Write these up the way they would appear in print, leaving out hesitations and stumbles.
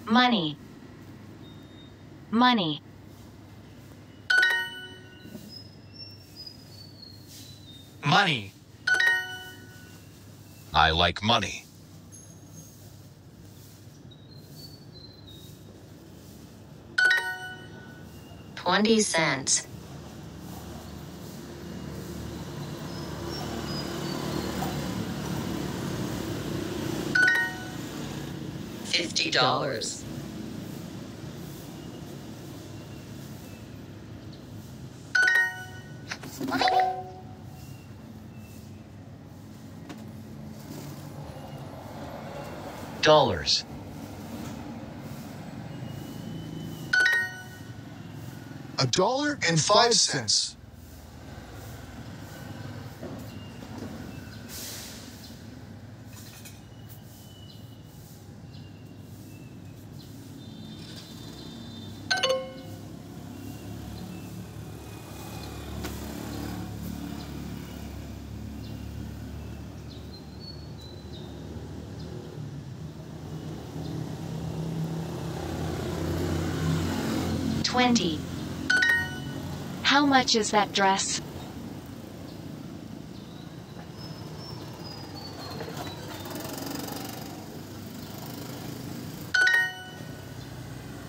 Money. Money. Money. I like money. $0.20. $50. Dollars. $1.05. $20. How much is that dress?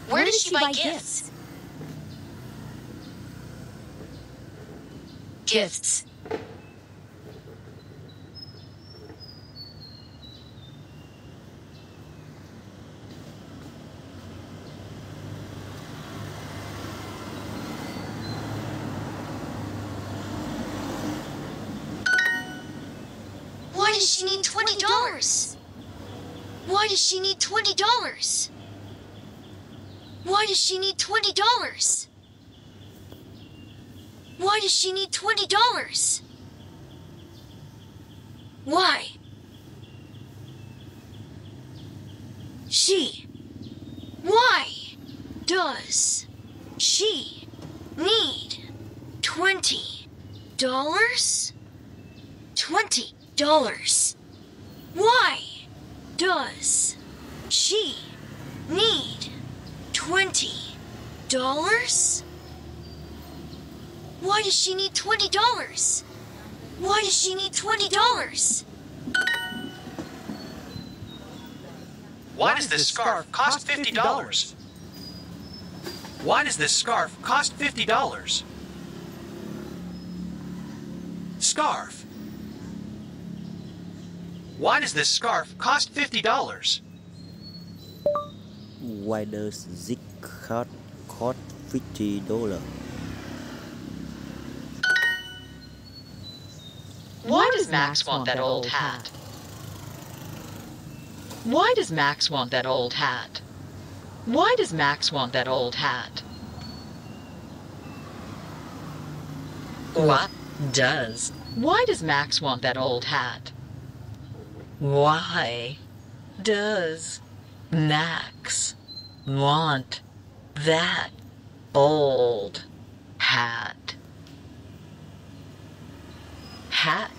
Where did she buy gifts? Gifts. Why does she need $20? Why does she need $20? Why does she need $20? Why does she need $20? Why? Why does she need $20? $20. Why does she need $20? Why does she need $20? Why does she need $20? Why does this scarf cost $50? Why does this scarf cost $50? Scarf. Why does this scarf cost $50? Why does this hat cost $50? Why does Max want that old hat? Why does Max want that old hat? Why does Max want that old hat? What does? Why does Max want that old hat? Why does Max want that old hat? Hat?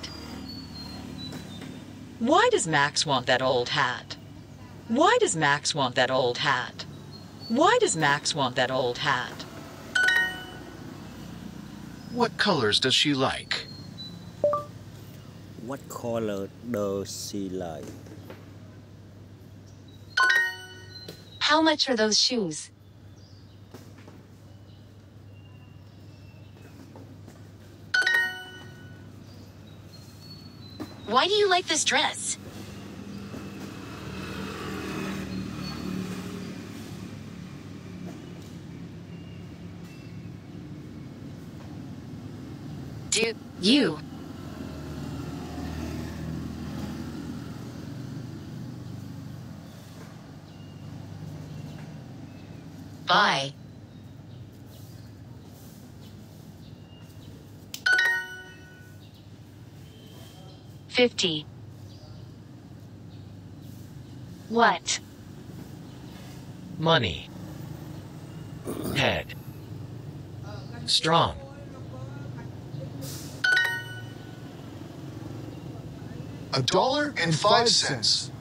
Why does Max want that old hat? Why does Max want that old hat? Why does Max want that old hat? What colors does she like? What color does she like? How much are those shoes? Why do you like this dress? Do you? Buy. $50. What? Money. Head. Strong. $1.05.